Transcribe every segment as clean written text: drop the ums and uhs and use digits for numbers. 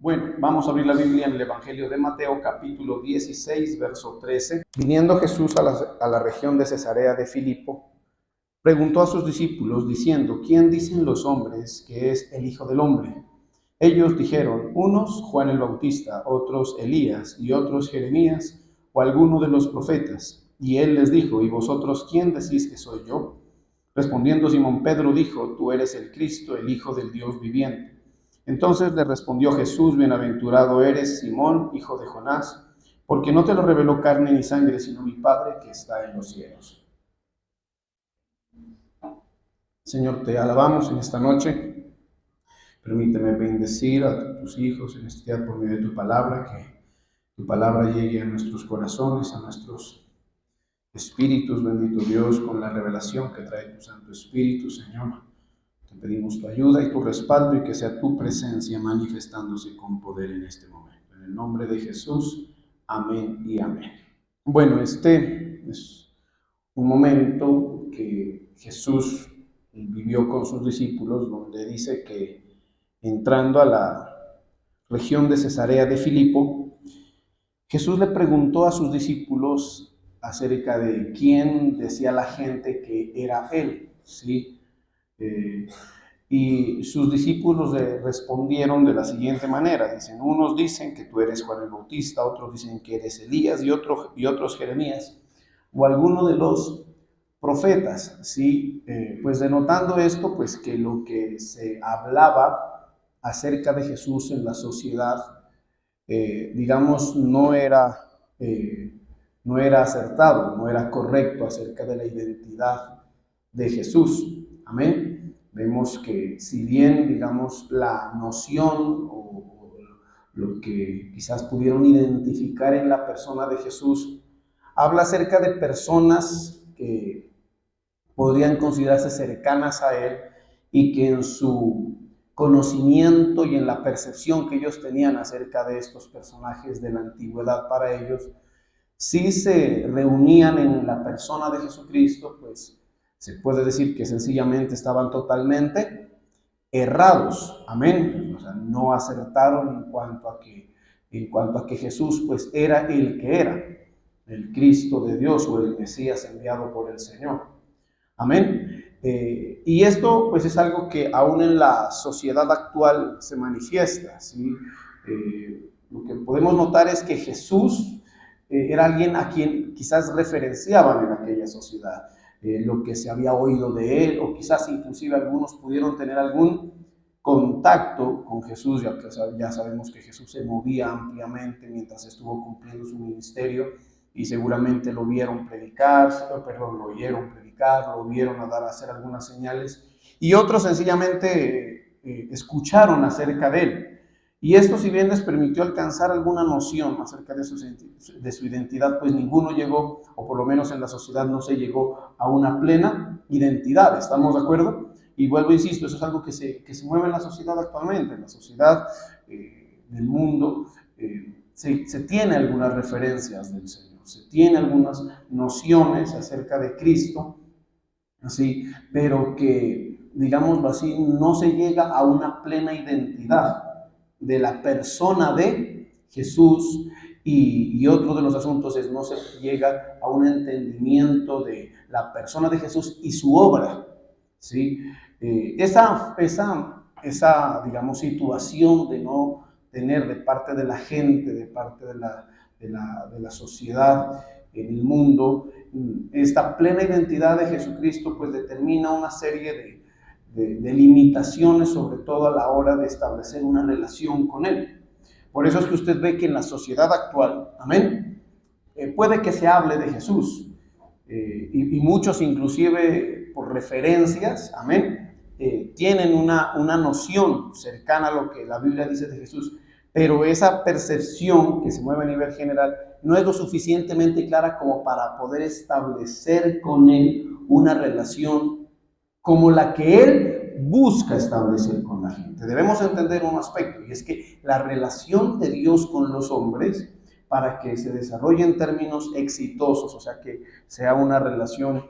Bueno, vamos a abrir la Biblia en el Evangelio de Mateo, capítulo 16, verso 13. Viniendo Jesús a la región de Cesarea de Filipo, preguntó a sus discípulos, diciendo, ¿quién dicen los hombres que es el Hijo del Hombre? Ellos dijeron, unos Juan el Bautista, otros Elías, y otros Jeremías, o alguno de los profetas. Y él les dijo, ¿y vosotros quién decís que soy yo? Respondiendo Simón Pedro dijo, tú eres el Cristo, el Hijo del Dios viviente. Entonces le respondió Jesús, bienaventurado eres, Simón, hijo de Jonás, porque no te lo reveló carne ni sangre, sino mi Padre que está en los cielos. Señor, te alabamos en esta noche. Permíteme bendecir a tus hijos en este día por medio de tu palabra, que tu palabra llegue a nuestros corazones, a nuestros espíritus, bendito Dios, con la revelación que trae tu Santo Espíritu, Señor. Te pedimos tu ayuda y tu respaldo y que sea tu presencia manifestándose con poder en este momento. En el nombre de Jesús, amén y amén. Bueno, este es un momento que Jesús vivió con sus discípulos, donde dice que entrando a la región de Cesarea de Filipo, Jesús le preguntó a sus discípulos acerca de quién decía la gente que era él, ¿sí? Y sus discípulos le respondieron de la siguiente manera, dicen, unos dicen que tú eres Juan el Bautista, otros dicen que eres Elías y otros Jeremías, o alguno de los profetas, ¿sí? Pues denotando esto, pues que lo que se hablaba acerca de Jesús en la sociedad, digamos, no era acertado, no era correcto acerca de la identidad de Jesús. Amén. Vemos que si bien, digamos, la noción o lo que quizás pudieron identificar en la persona de Jesús, habla acerca de personas que podrían considerarse cercanas a él y que en su conocimiento y en la percepción que ellos tenían acerca de estos personajes de la antigüedad para ellos, si se reunían en la persona de Jesucristo, pues se puede decir que sencillamente estaban totalmente errados, amén, o sea, no acertaron en cuanto a que Jesús pues era el que era, el Cristo de Dios o el Mesías enviado por el Señor, amén. Y esto pues es algo que aún en la sociedad actual se manifiesta, ¿sí? Lo que podemos notar es que Jesús era alguien a quien quizás referenciaban en aquella sociedad, lo que se había oído de él, o quizás inclusive algunos pudieron tener algún contacto con Jesús, ya sabemos que Jesús se movía ampliamente mientras estuvo cumpliendo su ministerio, y seguramente lo oyeron predicar, lo vieron hacer algunas señales, y otros sencillamente escucharon acerca de él. Y esto, si bien les permitió alcanzar alguna noción acerca de su identidad, pues ninguno llegó, o por lo menos en la sociedad no se llegó a una plena identidad, ¿estamos de acuerdo? Y vuelvo, insisto, eso es algo que se mueve en la sociedad actualmente, en la sociedad del mundo, se tiene algunas referencias del Señor, se tiene algunas nociones acerca de Cristo, ¿sí? Pero que, digámoslo así, no se llega a una plena identidad de la persona de Jesús, y otro de los asuntos es no se llega a un entendimiento de la persona de Jesús y su obra, ¿sí? Esa digamos, situación de no tener de parte de la gente, de parte de la sociedad en el mundo, esta plena identidad de Jesucristo, pues determina una serie de limitaciones, sobre todo a la hora de establecer una relación con Él. Por eso es que usted ve que en la sociedad actual, amén, puede que se hable de Jesús, y muchos inclusive por referencias, amén, tienen una noción cercana a lo que la Biblia dice de Jesús, pero esa percepción que se mueve a nivel general no es lo suficientemente clara como para poder establecer con Él una relación como la que Él busca establecer con la gente. Debemos entender un aspecto, y es que la relación de Dios con los hombres, para que se desarrolle en términos exitosos, o sea, que sea una relación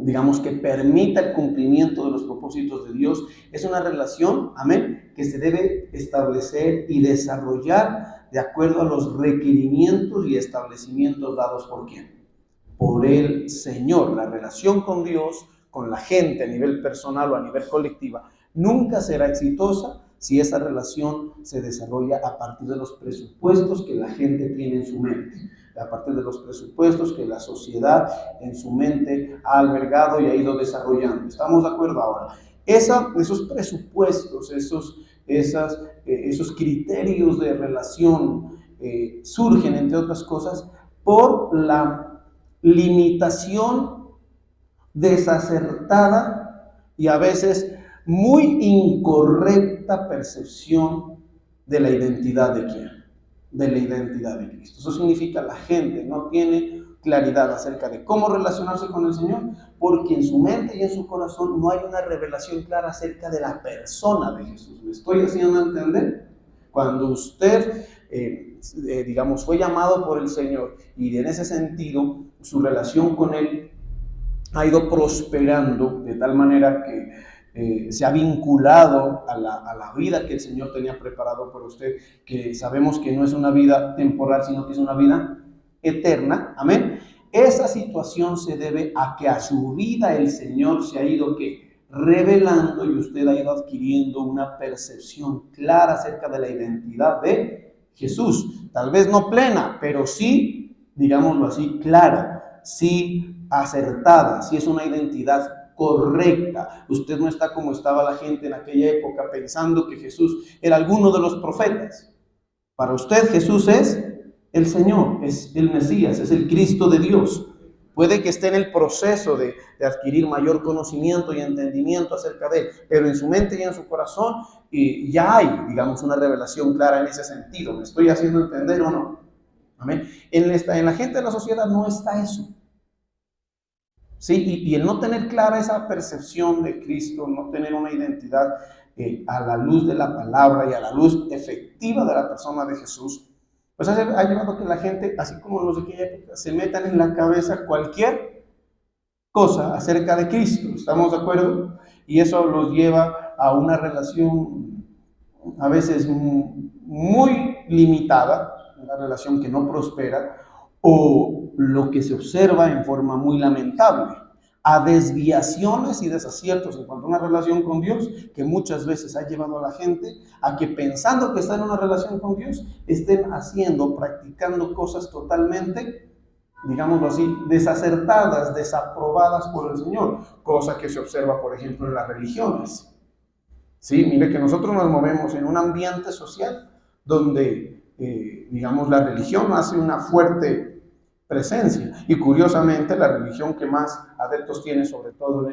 digamos, que permita el cumplimiento de los propósitos de Dios. Es una relación, amén, que se debe establecer y desarrollar de acuerdo a los requerimientos y establecimientos dados por ¿quién? Por el Señor. La relación con Dios, con la gente a nivel personal o a nivel colectiva, nunca será exitosa si esa relación se desarrolla a partir de los presupuestos que la gente tiene en su mente, a partir de los presupuestos que la sociedad en su mente ha albergado y ha ido desarrollando. ¿Estamos de acuerdo ahora? Esos presupuestos, esos criterios de relación surgen, entre otras cosas, por la limitación desacertada y a veces muy incorrecta percepción de la identidad de quién, de la identidad de Cristo. Eso significa la gente no tiene claridad acerca de cómo relacionarse con el Señor, porque en su mente y en su corazón no hay una revelación clara acerca de la persona de Jesús. ¿Me estoy haciendo entender? Cuando usted, digamos, fue llamado por el Señor y en ese sentido su relación con Él ha ido prosperando de tal manera que se ha vinculado a la vida que el Señor tenía preparado para usted, que sabemos que no es una vida temporal, sino que es una vida eterna, amén. Esa situación se debe a que a su vida el Señor se ha ido revelando y usted ha ido adquiriendo una percepción clara acerca de la identidad de Jesús. Tal vez no plena, pero sí, digámoslo así, clara, sí acertada, sí es una identidad correcta. Usted no está como estaba la gente en aquella época pensando que Jesús era alguno de los profetas. Para usted Jesús es el Señor, es el Mesías, es el Cristo de Dios. Puede que esté en el proceso de adquirir mayor conocimiento y entendimiento acerca de Él, pero en su mente y en su corazón ya hay, digamos, una revelación clara en ese sentido. ¿Me estoy haciendo entender o no? Amén. En la gente de la sociedad no está eso. Sí, y el no tener clara esa percepción de Cristo, no tener una identidad a la luz de la palabra y a la luz efectiva de la persona de Jesús, pues ha llevado a que la gente, así como los de aquella época, se metan en la cabeza cualquier cosa acerca de Cristo. ¿Estamos de acuerdo? Y eso los lleva a una relación a veces muy limitada, una relación que no prospera, o lo que se observa en forma muy lamentable, a desviaciones y desaciertos en cuanto a una relación con Dios, que muchas veces ha llevado a la gente a que pensando que está en una relación con Dios, estén haciendo, practicando cosas totalmente, digámoslo así, desacertadas, desaprobadas por el Señor, cosa que se observa, por ejemplo, en las religiones. Sí, mire que nosotros nos movemos en un ambiente social donde, digamos, la religión hace una fuerte presencia. Y curiosamente, la religión que más adeptos tiene, sobre todo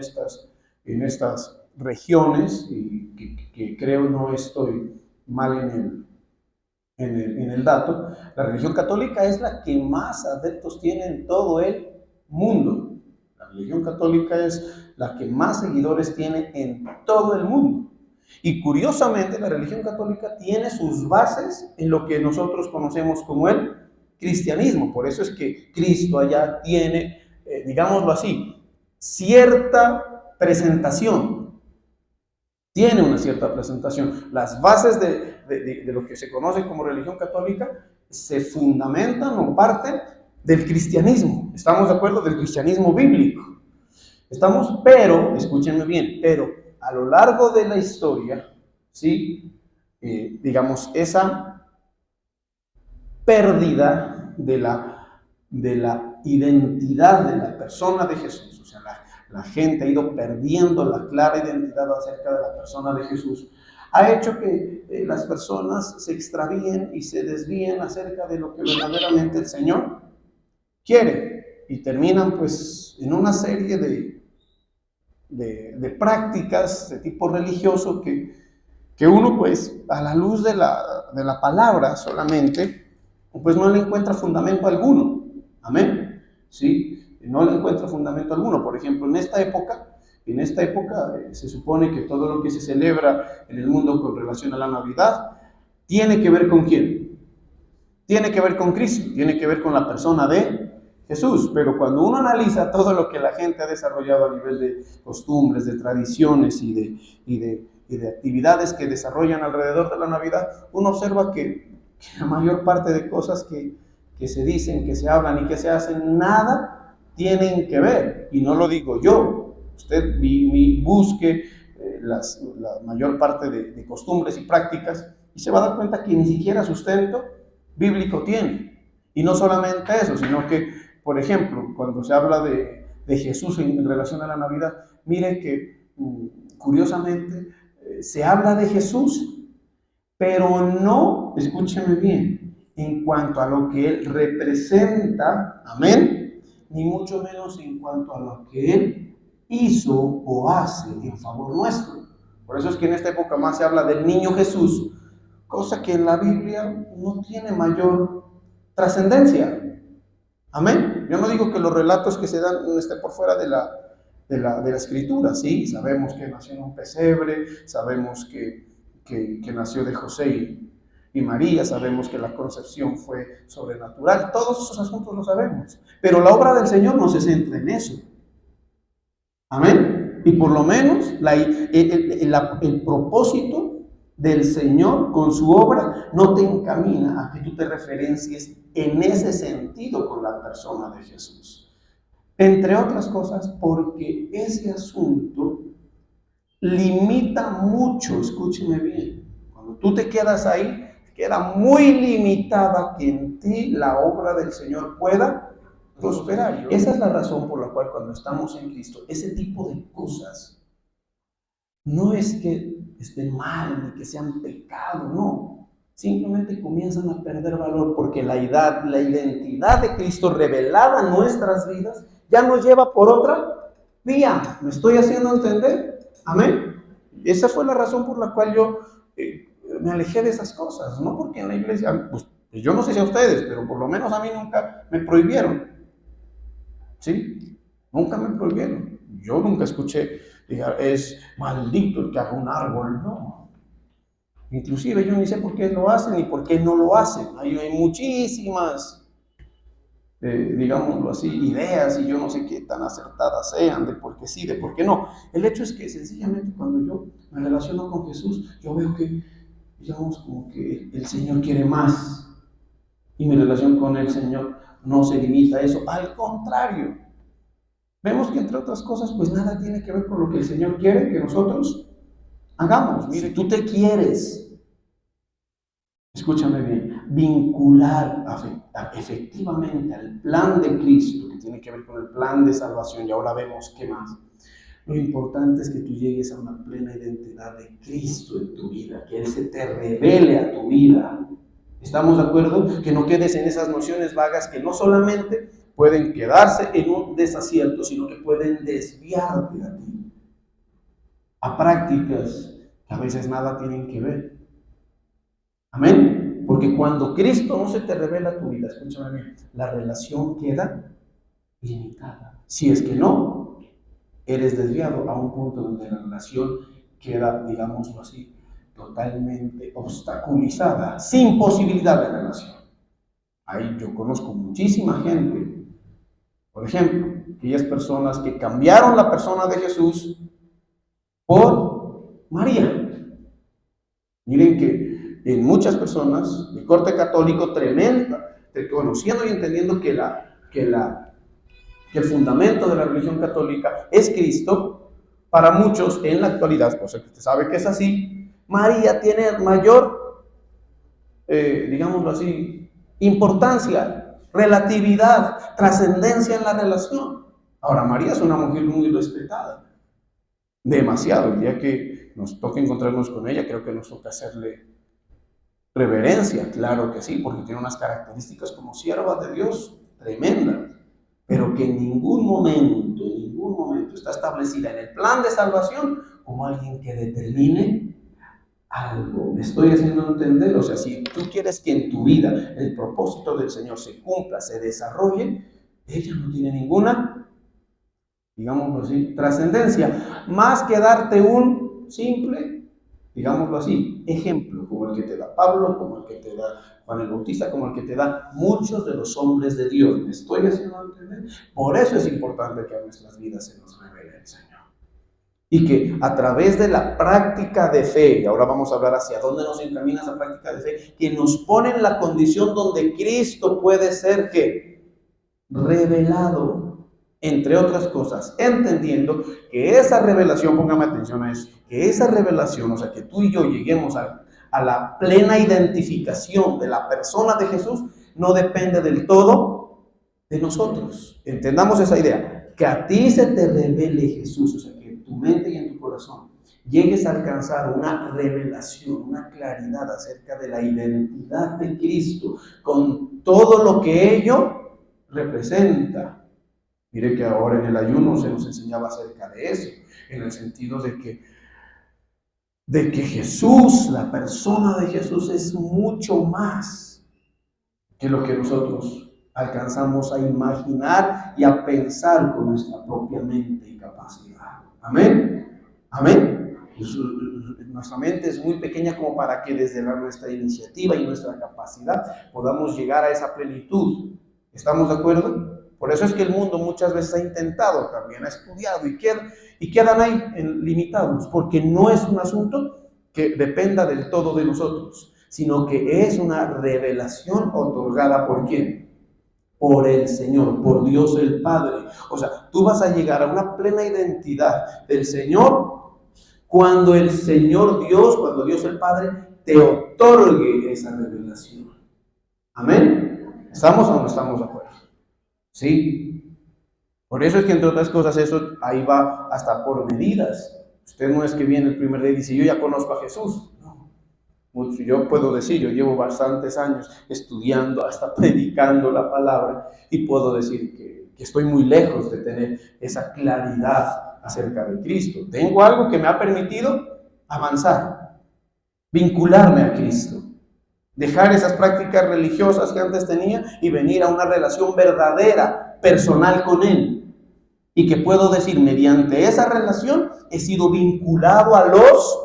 en estas regiones, y que creo no estoy mal en el dato, la religión católica es la que más adeptos tiene en todo el mundo. La religión católica es la que más seguidores tiene en todo el mundo. Y curiosamente, la religión católica tiene sus bases en lo que nosotros conocemos como el cristianismo. Por eso es que Cristo allá tiene, digámoslo así, cierta presentación. Tiene una cierta presentación. Las bases de lo que se conoce como religión católica se fundamentan o parten del cristianismo. ¿Estamos de acuerdo? Del cristianismo bíblico. Pero, escúchenme bien, pero a lo largo de la historia, ¿sí? Digamos, esa pérdida de la identidad de la persona de Jesús, o sea, la gente ha ido perdiendo la clara identidad acerca de la persona de Jesús, ha hecho que las personas se extravíen y se desvíen acerca de lo que verdaderamente el Señor quiere, y terminan pues en una serie de prácticas de tipo religioso que uno pues a la luz de la palabra solamente pues no le encuentra fundamento alguno. Amén. ¿Sí? No le encuentra fundamento alguno. Por ejemplo, en esta época se supone que todo lo que se celebra en el mundo con relación a la Navidad tiene que ver con ¿quién? Tiene que ver con Cristo, tiene que ver con la persona de Jesús. Pero cuando uno analiza todo lo que la gente ha desarrollado a nivel de costumbres, de tradiciones y de actividades que desarrollan alrededor de la Navidad, uno observa que la mayor parte de cosas que se dicen, que se hablan y que se hacen, nada tienen que ver. Y no lo digo yo. Usted busque la mayor parte de costumbres y prácticas y se va a dar cuenta que ni siquiera sustento bíblico tiene. Y no solamente eso, sino que, por ejemplo, cuando se habla de Jesús en relación a la Navidad, mire que curiosamente se habla de Jesús, pero no, escúcheme bien, en cuanto a lo que Él representa, amén, ni mucho menos en cuanto a lo que Él hizo o hace en favor nuestro. Por eso es que en esta época más se habla del niño Jesús, cosa que en la Biblia no tiene mayor trascendencia. Amén. Yo no digo que los relatos que se dan estén por fuera de la escritura, sí, sabemos que nació en un pesebre, sabemos que nació de José y María, sabemos que la concepción fue sobrenatural, todos esos asuntos lo sabemos, pero la obra del Señor no se centra en eso. Amén. Y por lo menos el propósito del Señor con su obra no te encamina a que tú te referencies en ese sentido con la persona de Jesús. Entre otras cosas, porque ese asunto limita mucho, escúcheme bien, cuando tú te quedas ahí, queda muy limitada que en ti la obra del Señor pueda prosperar. Esa es la razón por la cual cuando estamos en Cristo, ese tipo de cosas no es que estén mal ni que sean pecado, no. Simplemente comienzan a perder valor porque la identidad de Cristo revelada en nuestras vidas ya nos lleva por otra vía. ¿Me estoy haciendo entender? Amén. Esa fue la razón por la cual yo me alejé de esas cosas. No porque en la iglesia, pues yo no sé si a ustedes, pero por lo menos a mí nunca me prohibieron. ¿Sí? Nunca me prohibieron. Yo nunca escuché, es maldito el que haga un árbol. No. Inclusive yo ni sé por qué lo hacen y por qué no lo hacen. Hay muchísimas, digámoslo así, ideas y yo no sé qué tan acertadas sean de por qué sí, de por qué no. El hecho es que sencillamente cuando yo me relaciono con Jesús, yo veo que, digamos, como que el Señor quiere más. Y mi relación con el Señor no se limita a eso. Al contrario, vemos que entre otras cosas, pues nada tiene que ver con lo que el Señor quiere que nosotros hagamos. Mire, tú te quieres, escúchame bien, vincular efectivamente al plan de Cristo, que tiene que ver con el plan de salvación, y ahora vemos qué más. Lo importante es que tú llegues a una plena identidad de Cristo en tu vida, que Él se te revele a tu vida. ¿Estamos de acuerdo? Que no quedes en esas nociones vagas que no solamente pueden quedarse en un desacierto, sino que pueden desviarte a ti, a prácticas que a veces nada tienen que ver. Amén. Porque cuando Cristo no se te revela a tu vida, escúchame bien, la relación queda limitada. Si es que no, eres desviado a un punto donde la relación queda, digámoslo así, totalmente obstaculizada, sin posibilidad de relación. Ahí yo conozco muchísima gente, por ejemplo, aquellas personas que cambiaron la persona de Jesús por María. Miren que en muchas personas de corte católico tremenda, conociendo y entendiendo que el fundamento de la religión católica es Cristo, para muchos en la actualidad, cosa que usted sabe que es así, María tiene mayor, digámoslo así, importancia, relatividad, trascendencia en la relación. Ahora, María es una mujer muy respetada, demasiado. El día que nos toque encontrarnos con ella, creo que nos toca hacerle reverencia, claro que sí, porque tiene unas características como sierva de Dios tremendas, pero que en ningún momento está establecida en el plan de salvación como alguien que determine algo. ¿Me estoy haciendo entender? O sea, si tú quieres que en tu vida el propósito del Señor se cumpla, se desarrolle, ella no tiene ninguna, digámoslo así, trascendencia, más que darte un simple, digámoslo así, un ejemplo como el que te da Pablo, como el que te da Juan el Bautista, como el que te da muchos de los hombres de Dios. ¿Me estoy haciendo entender? Por eso es importante que a nuestras vidas se nos revele el Señor. Y que a través de la práctica de fe, y ahora vamos a hablar hacia dónde nos encamina esa práctica de fe, que nos pone en la condición donde Cristo puede ser ¿qué? Revelado, entre otras cosas, entendiendo que esa revelación, póngame atención a esto, que esa revelación, o sea, que tú y yo lleguemos a la plena identificación de la persona de Jesús, no depende del todo de nosotros. Entendamos esa idea, que a ti se te revele Jesús, o sea, que en tu mente y en tu corazón llegues a alcanzar una revelación, una claridad acerca de la identidad de Cristo, con todo lo que ello representa. Mire que ahora en el ayuno se nos enseñaba acerca de eso, en el sentido de que Jesús, la persona de Jesús, es mucho más que lo que nosotros alcanzamos a imaginar y a pensar con nuestra propia mente y capacidad. Amén. Amén. Nuestra mente es muy pequeña como para que desde nuestra iniciativa y nuestra capacidad podamos llegar a esa plenitud. ¿Estamos de acuerdo? Por eso es que el mundo muchas veces ha intentado, también ha estudiado y quedan ahí limitados, porque no es un asunto que dependa del todo de nosotros, sino que es una revelación otorgada ¿por quién? Por el Señor, por Dios el Padre. O sea, tú vas a llegar a una plena identidad del Señor cuando el Señor Dios, cuando Dios el Padre te otorgue esa revelación. ¿Amén? ¿Estamos o no estamos de acuerdo? Sí. Por eso es que entre otras cosas eso ahí va hasta por medidas. Usted no es que viene el primer día y dice yo ya conozco a Jesús. No. Yo puedo decir, yo llevo bastantes años estudiando, hasta predicando la palabra y puedo decir que estoy muy lejos de tener esa claridad acerca de Cristo. Tengo algo que me ha permitido avanzar, vincularme a Cristo, dejar esas prácticas religiosas que antes tenía y venir a una relación verdadera, personal con Él. Y que puedo decir, mediante esa relación he sido vinculado a los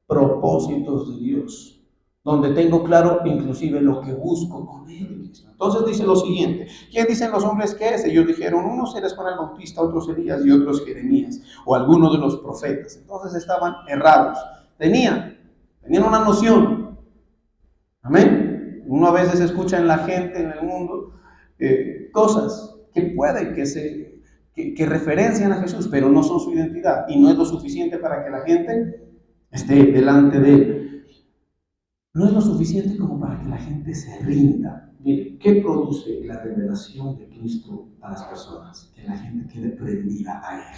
propósitos de Dios, donde tengo claro inclusive lo que busco con Él. Entonces dice lo siguiente, ¿quién dicen los hombres que es? Ellos dijeron, unos eres Juan el Bautista, otros Elías y otros Jeremías, o alguno de los profetas. Entonces estaban errados, tenían una noción. Amén. Uno a veces escucha en la gente, en el mundo, cosas que pueden que referencian a Jesús, pero no son su identidad y no es lo suficiente para que la gente esté delante de Él. No es lo suficiente como para que la gente se rinda. Mire, ¿qué produce la revelación de Cristo a las personas? Que la gente quede prendida a Él.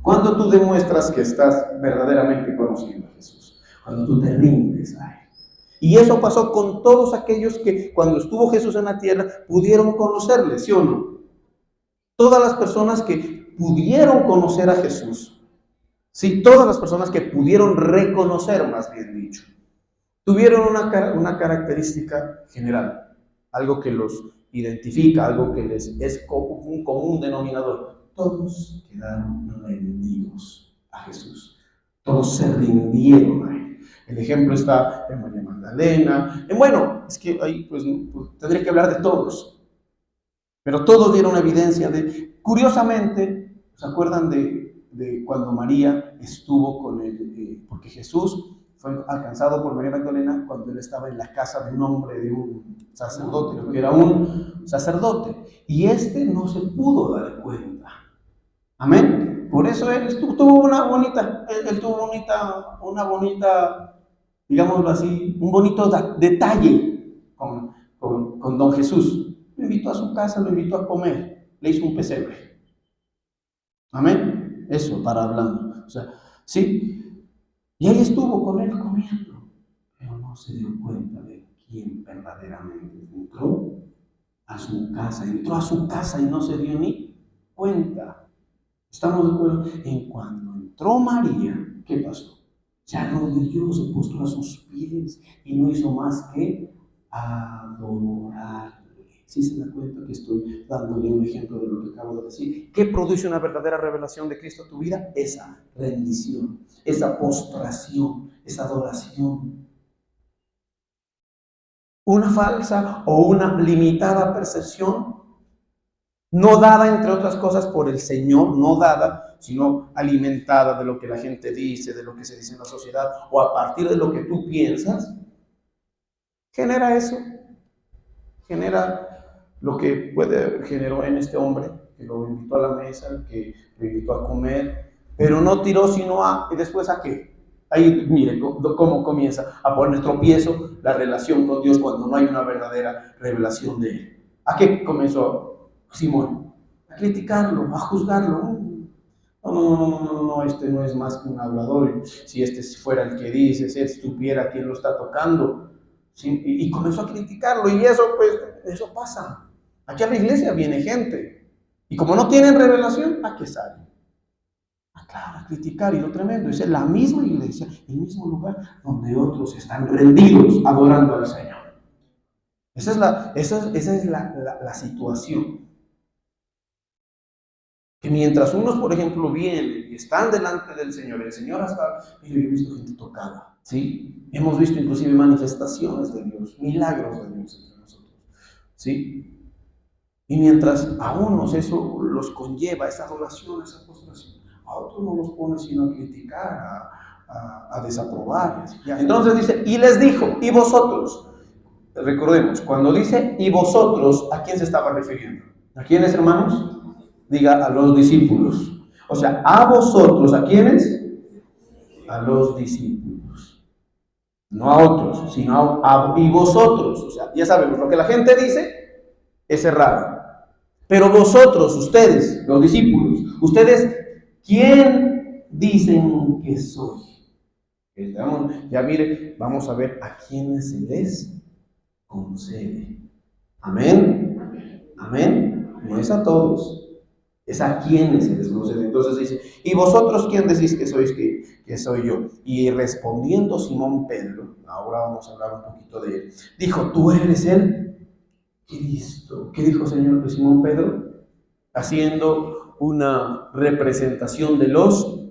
Cuando tú demuestras que estás verdaderamente conociendo a Jesús, cuando tú te rindes a Él. Y eso pasó con todos aquellos que cuando estuvo Jesús en la tierra pudieron conocerle, ¿sí o no? Todas las personas que pudieron conocer a Jesús, sí, todas las personas que pudieron reconocer, más bien dicho, tuvieron una característica general, algo que los identifica, algo que les es un común denominador. Todos quedaron rendidos a Jesús, todos se rindieron a Él. El ejemplo está en María Magdalena. Bueno, es que ahí pues tendría que hablar de todos. Pero todos dieron evidencia de, curiosamente, ¿se acuerdan de cuando María estuvo con él? Porque Jesús fue alcanzado por María Magdalena cuando él estaba en la casa de un hombre, de un sacerdote, creo que era un sacerdote. Y no se pudo dar cuenta. Amén. Por eso él tuvo una bonita, digámoslo así, un bonito detalle con don Jesús. Lo invitó a su casa, lo invitó a comer, le hizo un pesebre. Amén. Eso, para hablando. O sea, sí. Y ahí estuvo con él comiendo, pero no se dio cuenta de quién verdaderamente entró a su casa y no se dio ni cuenta. ¿Estamos de acuerdo? En cuando entró María, ¿qué pasó? Se arrodilló, se postró a sus pies y no hizo más que adorarle. ¿Sí se da cuenta que estoy dándole un ejemplo de lo que acabo de decir? ¿Qué produce una verdadera revelación de Cristo a tu vida? Esa rendición, esa postración, esa adoración. Una falsa o una limitada percepción, no dada, entre otras cosas, por el Señor, no dada, sino alimentada de lo que la gente dice, de lo que se dice en la sociedad, o a partir de lo que tú piensas, genera eso, genera lo que generó en este hombre, que lo invitó a la mesa, que lo invitó a comer, pero no tiró sino ¿y después a qué? Ahí mire cómo comienza a poner tropiezo la relación con Dios cuando no hay una verdadera revelación de Él. ¿A qué comenzó Simón? A criticarlo, a juzgarlo. No, este no es más que un hablador. Si este fuera el que dice, si estuviera quien lo está tocando. ¿Sí? Y comenzó a criticarlo, y eso, pues, eso pasa. Aquí a la iglesia viene gente, y como no tienen revelación, ¿a qué salen? Claro, a criticar. Y lo tremendo es la misma iglesia, el mismo lugar donde otros están rendidos adorando al Señor. Esa es la situación. Que mientras unos, por ejemplo, vienen y están delante del Señor, el Señor hasta, mire, yo he visto gente tocada, ¿sí? Hemos visto inclusive manifestaciones de Dios, milagros de Dios entre nosotros, ¿sí? Y mientras a unos eso los conlleva, esa adoración, esa postración, a otros no los pone sino a criticar, a desaprobar. Entonces dice, y les dijo, y vosotros, recordemos, cuando dice, y vosotros, ¿a quién se estaba refiriendo? ¿A quiénes, hermanos? Diga, a los discípulos. O sea, a vosotros, ¿a quiénes? A los discípulos. No a otros, sino y vosotros. O sea, ya sabemos, lo que la gente dice es errado. Pero vosotros, ustedes, los discípulos, ustedes, ¿quién dicen que soy? Ya mire, vamos a ver a quiénes se les concede. Amén. Amén. No es a todos. Es a quienes se les concede. Entonces dice, ¿y vosotros quién decís que sois que soy yo? Y respondiendo Simón Pedro, ahora vamos a hablar un poquito de él, dijo, tú eres el Cristo. ¿Qué dijo Señor Simón Pedro? Haciendo una representación de los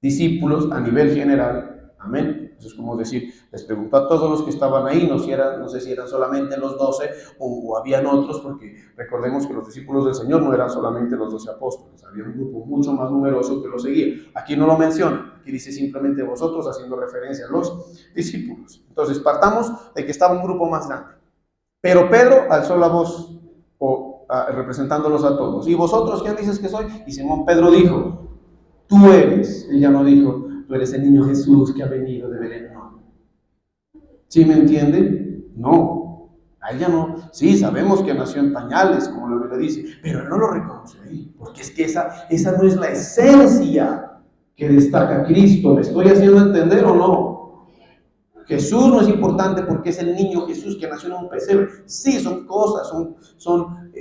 discípulos a nivel general. Amén. Eso es como decir, les preguntó a todos los que estaban ahí, no sé si eran solamente los 12 o habían otros, porque recordemos que los discípulos del Señor no eran solamente los 12 apóstoles, había un grupo mucho más numeroso que lo seguía. Aquí no lo menciona, aquí dice simplemente vosotros, haciendo referencia a los discípulos. Entonces partamos de que estaba un grupo más grande, pero Pedro alzó la voz representándolos a todos. ¿Y vosotros quién dices que soy? Y Simón Pedro dijo, tú eres. Él ya no dijo, tú eres el niño Jesús que ha venido de Belén. No. ¿Sí me entienden? No. A ella no. Sí, sabemos que nació en pañales, como la Biblia dice, pero él no lo reconoce ahí, porque es que esa no es la esencia que destaca Cristo. ¿Me estoy haciendo entender o no? Jesús no es importante porque es el niño Jesús que nació en un pesebre. Sí, son cosas, son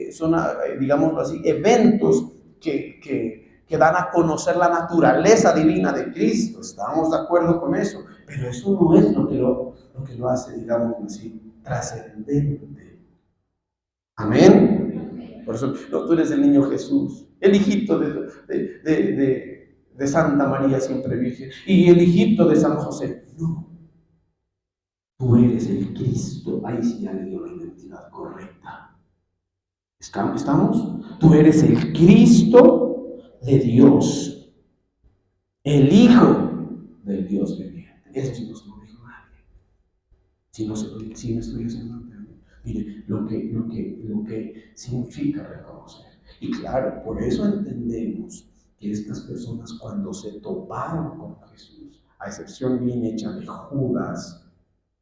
digámoslo así, eventos que dan a conocer la naturaleza divina de Cristo. Estamos de acuerdo con eso, pero eso no es lo que lo hace, digámoslo así, trascendente. Amén. Por eso, no, tú eres el niño Jesús, el hijito de Santa María siempre Virgen y el hijito de San José. No. Tú eres el Cristo. Ahí sí ya le dio la identidad correcta. ¿Estamos? Tú eres el Cristo de Dios, el Hijo del Dios viviente. Eso sí no se lo dijo nadie. Si me estoy haciendo entender. Mire, lo que significa reconocer. Y claro, por eso entendemos que estas personas cuando se toparon con Jesús, a excepción bien hecha de Judas,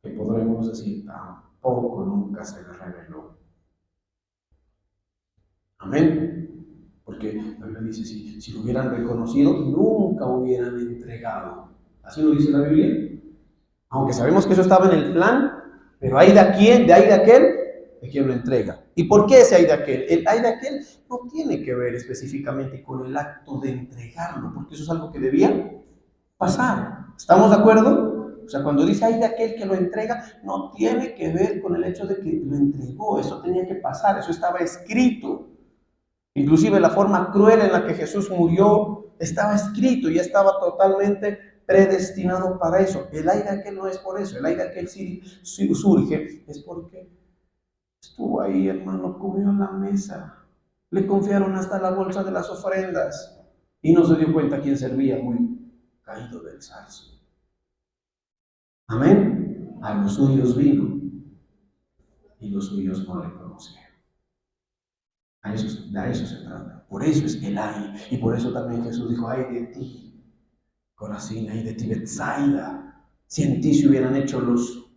que podremos decir, tampoco nunca se les reveló. Amén. Porque la Biblia dice, si lo hubieran reconocido, nunca hubieran entregado. ¿Así lo dice la Biblia? Aunque sabemos que eso estaba en el plan, pero hay de aquel, de quien lo entrega. ¿Y por qué ese hay de aquel? El hay de aquel no tiene que ver específicamente con el acto de entregarlo, porque eso es algo que debía pasar. ¿Estamos de acuerdo? sea, cuando dice hay de aquel que lo entrega, no tiene que ver con el hecho de que lo entregó. Eso tenía que pasar, eso estaba escrito. Inclusive la forma cruel en la que Jesús murió estaba escrito, ya estaba totalmente predestinado para eso. El ay de aquel no es por eso, el ay de aquel sí surge, es porque estuvo ahí, hermano, comió en la mesa. Le confiaron hasta la bolsa de las ofrendas y no se dio cuenta quién servía, muy caído del zarzo. Amén. A los suyos vino y los suyos no le conocieron. De eso se trata. Por eso es el ay. Y por eso también Jesús dijo, ay de ti, Corazín, ay de ti, Betsaida. Si en ti se hubieran hecho los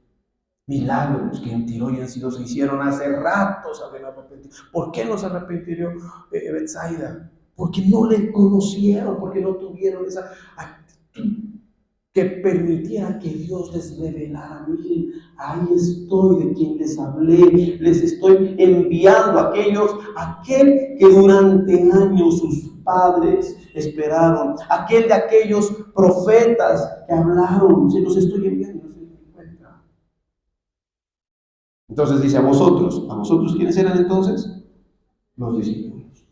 milagros que en Tiro y en Sidón se hicieron hace rato, se habrían arrepentido. ¿Por qué no se arrepintió Betsaida? Porque no le conocieron, porque no tuvieron esa actitud que permitiera que Dios les revelara. Miren, ahí estoy de quien les hablé, les estoy enviando a aquel que durante años sus padres esperaron, aquel de aquellos profetas que hablaron, se los estoy enviando, no se den cuenta. Entonces dice, ¿a vosotros quiénes eran entonces? Los discípulos.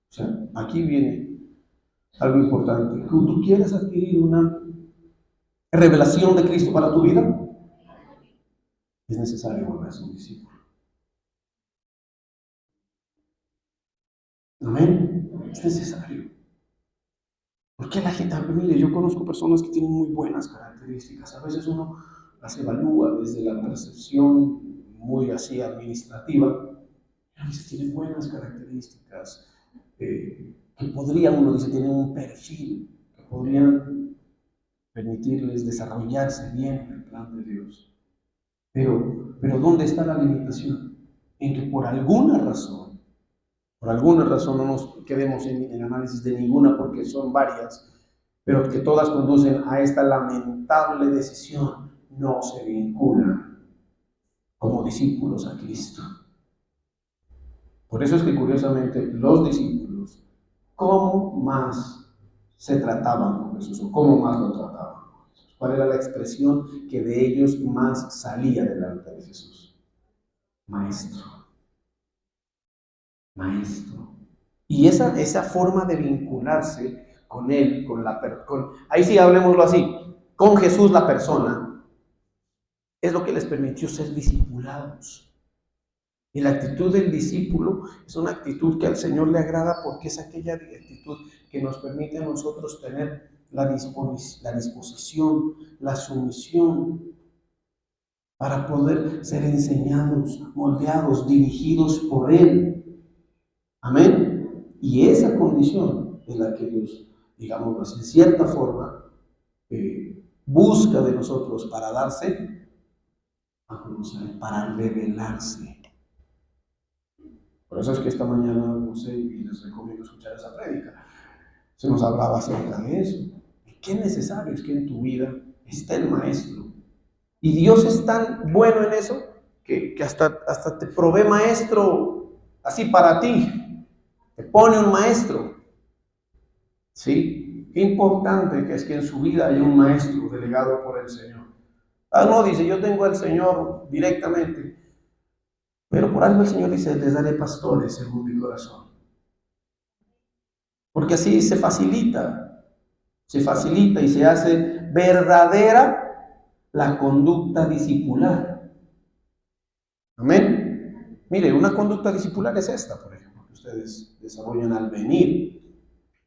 O sea, aquí viene algo importante. ¿Tú quieres adquirir una revelación de Cristo para tu vida? Es necesario volverse un discípulo. Amén. Es necesario. Porque la gente, mire, yo conozco personas que tienen muy buenas características. A veces uno las evalúa desde la percepción muy así administrativa. A veces tienen buenas características que podrían, uno dice, tienen un perfil que podrían permitirles desarrollarse bien en el plan de Dios. Pero ¿dónde está la limitación? En que por alguna razón no nos quedemos en análisis de ninguna porque son varias, pero que todas conducen a esta lamentable decisión, no se vinculan como discípulos a Cristo. Por eso es que curiosamente los discípulos, ¿cómo más se trataban con Jesús o cómo más lo trataban con Jesús? ¿Cuál era la expresión que de ellos más salía delante de Jesús? Maestro. Maestro. Y esa forma de vincularse con Él, ahí sí hablemoslo así, con Jesús la persona, es lo que les permitió ser discipulados. Y la actitud del discípulo es una actitud que al Señor le agrada porque es aquella actitud que nos permite a nosotros tener la disposición, la sumisión para poder ser enseñados, moldeados, dirigidos por Él. Amén. Y esa condición es la que Dios, digamos, en cierta forma, busca de nosotros para darse a conocer, para revelarse. Por eso es que esta mañana, no sé, y les recomiendo escuchar esa prédica, se nos hablaba acerca de eso. Qué necesario es que en tu vida esté el maestro. Y Dios es tan bueno en eso que hasta te provee maestro así para ti. Te pone un maestro. ¿Sí? Qué importante que es que en su vida haya un maestro delegado por el Señor. No, dice, yo tengo al Señor directamente. Pero por algo el Señor dice, les daré pastores según mi corazón. Porque así se facilita y se hace verdadera la conducta discipular. Amén. Mire, una conducta discipular es esta, por ejemplo, que ustedes desarrollan al venir.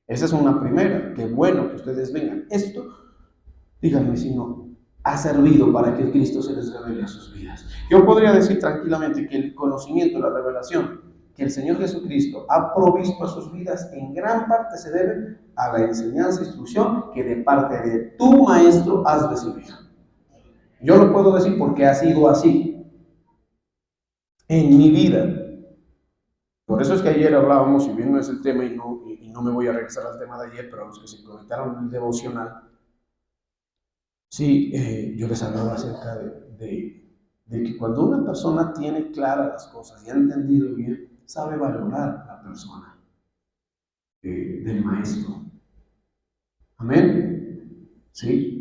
Esa es una primera. Qué bueno que ustedes vengan. Esto, díganme si no, ha servido para que Cristo se les revele a sus vidas. Yo podría decir tranquilamente que el conocimiento, la revelación que el Señor Jesucristo ha provisto a sus vidas en gran parte se debe a la enseñanza e instrucción que de parte de tu maestro has recibido. Yo lo puedo decir porque ha sido así en mi vida. Por eso es que ayer hablábamos, si bien no es el tema y no me voy a regresar al tema de ayer, pero a los que se conectaron en el devocional, sí, yo les hablaba acerca de que cuando una persona tiene claras las cosas y ha entendido bien, sabe valorar la persona del maestro. Amén. Sí.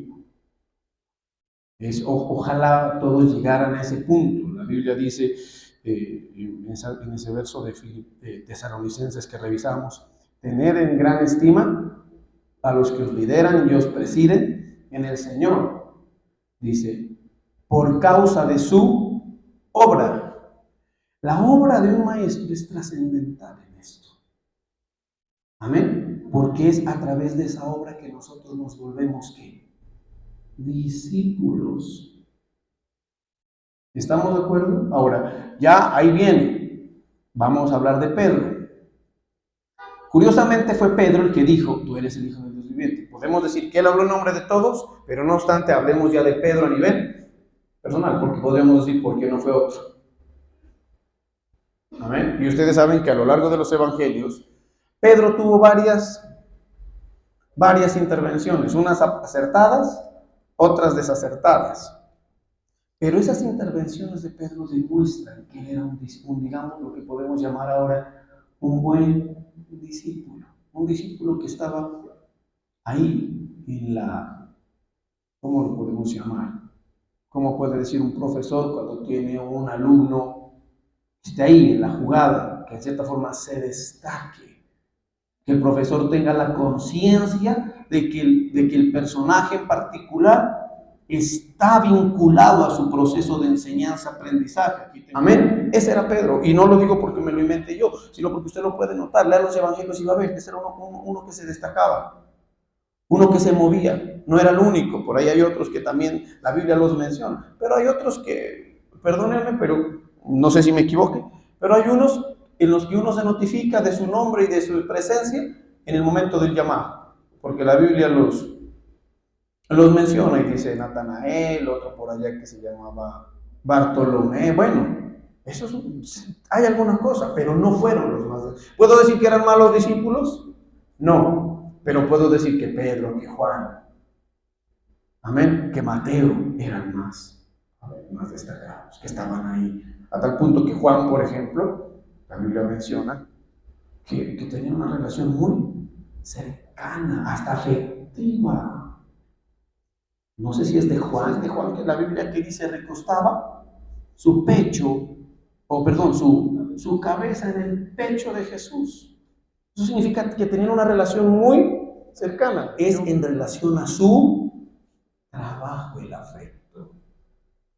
Ojalá todos llegaran a ese punto. La Biblia dice en ese verso de Tesalonicenses que revisamos, tened en gran estima a los que os lideran y os presiden en el Señor. Dice, por causa de su obra. La obra de un maestro es trascendental en esto. Amén. Porque es a través de esa obra que nosotros nos volvemos ¿qué? Discípulos. ¿Estamos de acuerdo? Ahora, ya ahí viene. Vamos a hablar de Pedro. Curiosamente fue Pedro el que dijo, tú eres el Hijo del Dios viviente. Podemos decir que él habló en nombre de todos, pero no obstante hablemos ya de Pedro a nivel personal, porque podríamos decir por qué no fue otro. Amén. Y ustedes saben que a lo largo de los evangelios, Pedro tuvo varias intervenciones, unas acertadas, otras desacertadas. Pero esas intervenciones de Pedro demuestran que era digamos, lo que podemos llamar ahora un buen discípulo. Un discípulo que estaba ahí en ¿cómo lo podemos llamar? ¿Cómo puede decir un profesor cuando tiene un alumno que esté ahí en la jugada, que en cierta forma se destaque? Que el profesor tenga la conciencia de que el personaje en particular está vinculado a su proceso de enseñanza-aprendizaje. Amén. Ese era Pedro. Y no lo digo porque me lo inventé yo, sino porque usted lo puede notar. Lea los evangelios y va a ver que ese era uno que se destacaba, uno que se movía. No era el único. Por ahí hay otros que también la Biblia los menciona. Pero hay otros que, perdónenme, pero no sé si me equivoque, pero hay unos en los que uno se notifica de su nombre y de su presencia en el momento del llamado. Porque la Biblia los menciona y dice Natanael, otro por allá que se llamaba Bartolomé. Bueno, hay algunas cosas, pero no fueron los más. ¿Puedo decir que eran malos discípulos? No, pero puedo decir que Pedro, que Juan, amén, que Mateo eran más destacados, que estaban ahí. A tal punto que Juan, por ejemplo, la Biblia menciona que tenía una relación muy cercana, hasta afectiva. No sé si es de Juan, que la Biblia que dice recostaba su pecho, su cabeza en el pecho de Jesús. Eso significa que tenían una relación muy cercana. Es en relación a su trabajo, el afecto.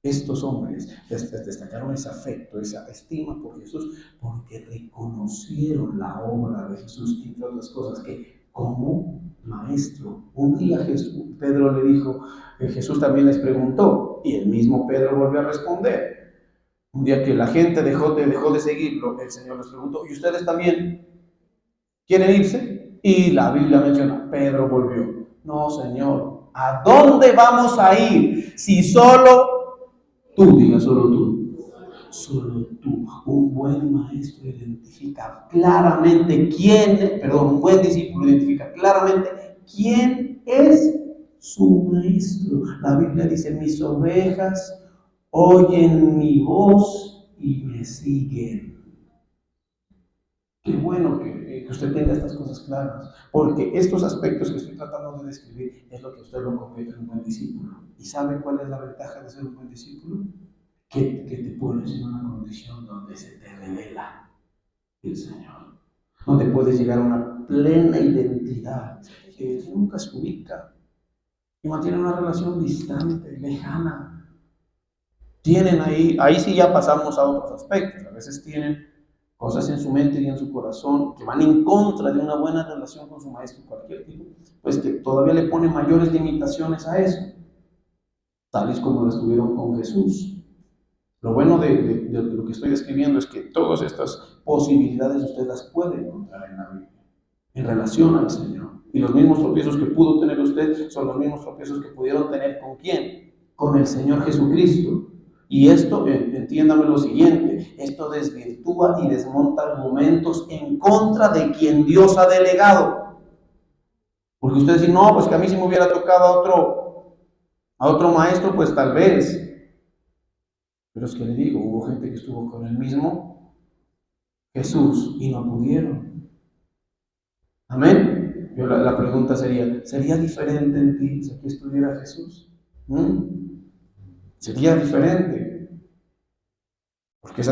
Estos hombres destacaron ese afecto, esa estima por Jesús, porque reconocieron la obra de Jesús, entre otras cosas, que como maestro. Un día Pedro le dijo, Jesús también les preguntó, y el mismo Pedro volvió a responder. Un día que la gente dejó de seguirlo, el Señor les preguntó, ¿y ustedes también quieren irse? Y la Biblia menciona, Pedro volvió. No, Señor, ¿a dónde vamos a ir si solo tú? Diga, solo tú. Solo tú. Un buen maestro identifica claramente un buen discípulo identifica claramente quién es su maestro. La Biblia dice, mis ovejas oyen mi voz y me siguen. Qué bueno que usted tenga estas cosas claras, porque estos aspectos que estoy tratando de describir es lo que usted lo convierte en un buen discípulo. ¿Y sabe cuál es la ventaja de ser un buen discípulo? Que te pones en una condición donde se te revela el Señor, donde puedes llegar a una plena identidad que nunca se ubica y mantiene una relación distante, lejana. Tienen ahí sí ya pasamos a otros aspectos. A veces tienen cosas en su mente y en su corazón que van en contra de una buena relación con su maestro, cualquier tipo, pues que todavía le ponen mayores limitaciones a eso, tales como las tuvieron con Jesús. Lo bueno de lo que estoy describiendo es que todas estas posibilidades usted las puede encontrar en la Biblia, en relación al Señor. Y los mismos tropiezos que pudo tener usted son los mismos tropiezos que pudieron tener ¿con quién? Con el Señor Jesucristo. Y esto, entiéndame lo siguiente, esto desvirtúa y desmonta argumentos en contra de quien Dios ha delegado. Porque usted dice, no, pues que a mí si me hubiera tocado a otro maestro, pues tal vez. Pero es que le digo, hubo gente que estuvo con el mismo Jesús y no pudieron. Amén. La pregunta ¿sería diferente en ti si aquí estuviera Jesús? Sería diferente. Porque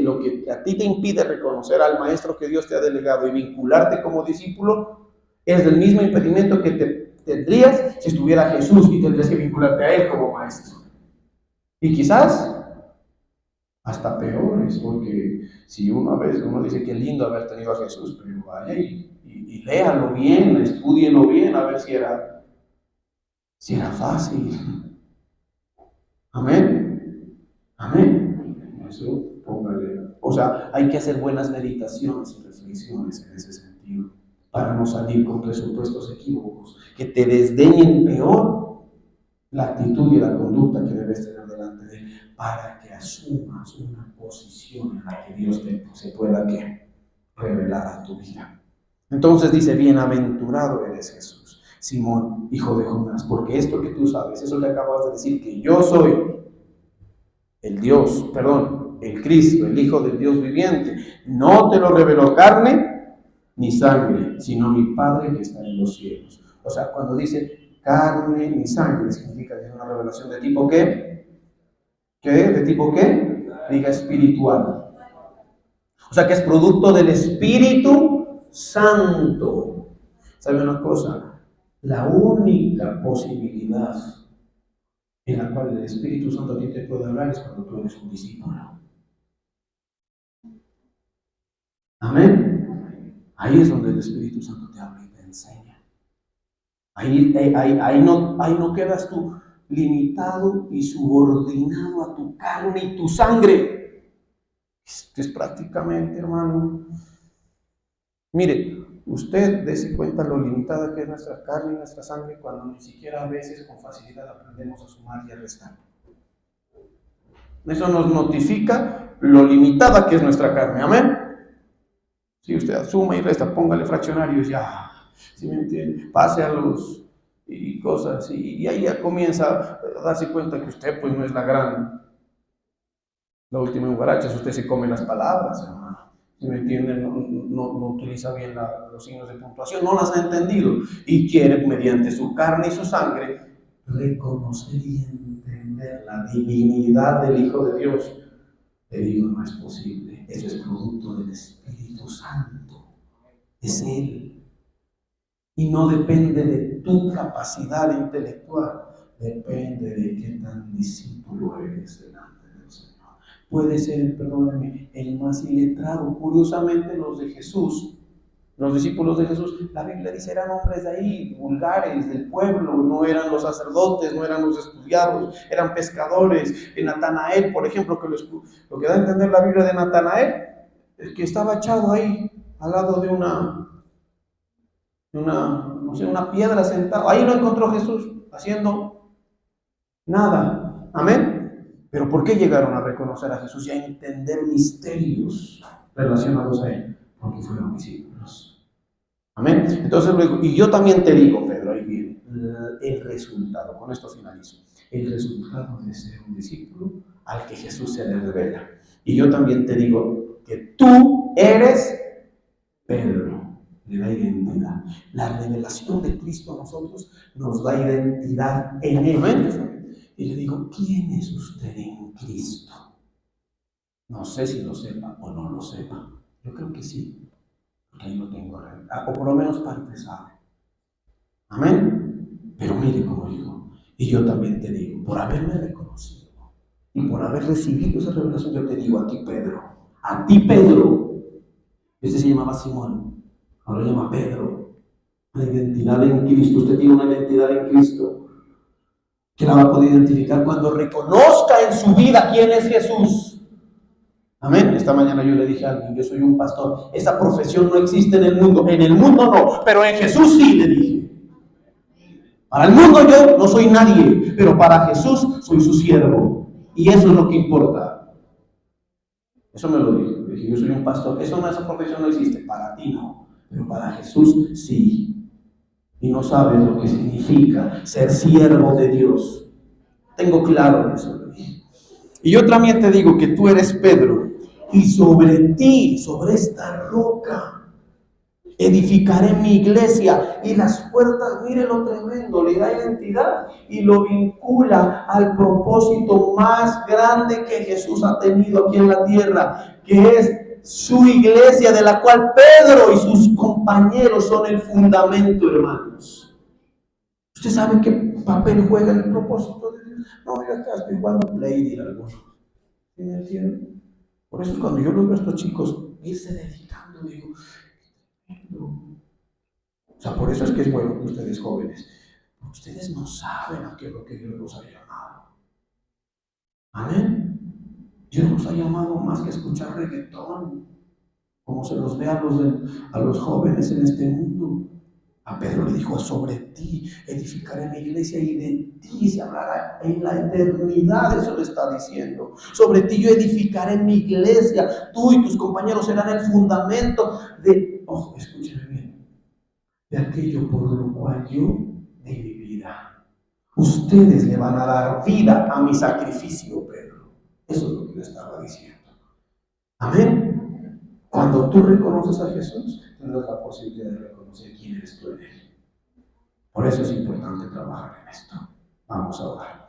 lo que a ti te impide reconocer al maestro que Dios te ha delegado y vincularte como discípulo es del mismo impedimento que te tendrías si estuviera Jesús y tendrías que vincularte a Él como maestro. Y quizás hasta peores, porque si uno dice que es lindo haber tenido a Jesús, pero vaya y léalo bien, estúdielo bien, a ver si era fácil. Amén. Amén. Eso póngale. O sea, hay que hacer buenas meditaciones y reflexiones en ese sentido para no salir con presupuestos equívocos que te desdeñen peor la actitud y la conducta que debes tener delante de Él, para que asumas una posición en la que Dios se pueda revelar a tu vida. Entonces dice: bienaventurado eres Jesús, Simón, hijo de Jonás, porque esto que tú sabes, eso que acabas de decir, que yo soy el Cristo, el Hijo del Dios viviente, no te lo reveló carne ni sangre, sino mi Padre que está en los cielos. O sea, cuando dice carne ni sangre, significa que es una revelación de tipo ¿qué? ¿De tipo qué? Diga espiritual. O sea, que es producto del Espíritu Santo. ¿Sabe una cosa? La única posibilidad en la cual el Espíritu Santo a ti te puede hablar es cuando tú eres un discípulo. Amén. Ahí es donde el Espíritu Santo te habla y te enseña. Ahí no quedas tú limitado y subordinado a tu carne y tu sangre. Es prácticamente, hermano. Mire, usted dése cuenta lo limitada que es nuestra carne y nuestra sangre cuando ni siquiera a veces con facilidad aprendemos a sumar y a restar. Eso nos notifica lo limitada que es nuestra carne. Amén. Si usted suma y resta, póngale fraccionarios ya. ¿Sí me entiende? Pase a los y cosas. Y ahí ya comienza a darse cuenta que usted pues no es la última en guarachas. Usted se come las palabras, hermano. ¿Sí me entiende? No utiliza bien los signos de puntuación. No las ha entendido. Y quiere, mediante su carne y su sangre, reconocer y entender la divinidad del Hijo de Dios. Le digo, no es posible. Eso es producto del Espíritu Santo. Es Él. Y no depende de tu capacidad intelectual. Depende de qué tan discípulo eres delante del Señor. Puede ser, perdónenme, el más iletrado. Curiosamente, los discípulos de Jesús, la Biblia dice, eran hombres de ahí, vulgares, del pueblo, no eran los sacerdotes, no eran los estudiados, eran pescadores. En Natanael, por ejemplo, lo que da a entender la Biblia de Natanael, es que estaba echado ahí, al lado de una piedra sentado. Ahí lo encontró Jesús, haciendo nada. Amén. Pero ¿por qué llegaron a reconocer a Jesús y a entender misterios relacionados a Él? Porque fueron discípulos. Amén. Entonces luego, y yo también te digo, Pedro, ahí viene el resultado, con esto finalizo, el resultado de ser un discípulo al que Jesús se le revela. Y yo también te digo que tú eres Pedro. Le da identidad. La revelación de Cristo a nosotros nos da identidad en Él. Amén. Y le digo, ¿quién es usted en Cristo? No sé si lo sepa o no lo sepa. Yo creo que sí. Porque ahí lo tengo, o por lo menos parte sabe. Amén. Pero mire cómo digo, y yo también te digo, por haberme reconocido y por haber recibido esa revelación, yo te digo a ti Pedro, este se llamaba Simón, ahora lo llama Pedro, la identidad en Cristo. Usted tiene una identidad en Cristo que la va a poder identificar cuando reconozca en su vida quién es Jesús. Amén. Esta mañana yo le dije a alguien, yo soy un pastor. Esa profesión no existe en el mundo. En el mundo no, pero en Jesús sí, le dije. Para el mundo yo no soy nadie, pero para Jesús soy su siervo. Y eso es lo que importa. Eso me lo dije. Dije, yo soy un pastor. Esa profesión no existe. Para ti no, pero para Jesús sí. Y no sabes lo que significa ser siervo de Dios. Tengo claro eso, le dije. Y yo también te digo que tú eres Pedro. Y sobre ti, sobre esta roca, Edificaré mi iglesia y las puertas, mire lo tremendo, le da identidad y lo vincula al propósito más grande que Jesús ha tenido aquí en la tierra, que es su iglesia, de la cual Pedro y sus compañeros son el fundamento, hermanos. ¿Usted sabe qué papel juega el propósito de Dios? No, yo acá estoy jugando Play, dirá alguno. ¿Sí me entienden? Por eso es cuando yo los veo a estos chicos irse dedicando, digo, no. O sea, por eso es que es bueno que ustedes jóvenes, ustedes no saben a qué es lo que Dios los ha llamado. Amén. Dios los ha llamado más que escuchar reggaetón, como se los ve a los jóvenes en este mundo. A Pedro le dijo, sobre ti edificaré mi iglesia y de ti se hablará en la eternidad, eso le está diciendo. Sobre ti yo edificaré mi iglesia, tú y tus compañeros serán el fundamento de, ojo, escúcheme bien, de aquello por lo cual yo di mi vida. Ustedes le van a dar vida a mi sacrificio, Pedro. Eso es lo que le estaba diciendo. Amén. Cuando tú reconoces a Jesús, tendrás la posibilidad de reconocer quién eres tú en Él. Por eso es importante trabajar en esto. Vamos a orar.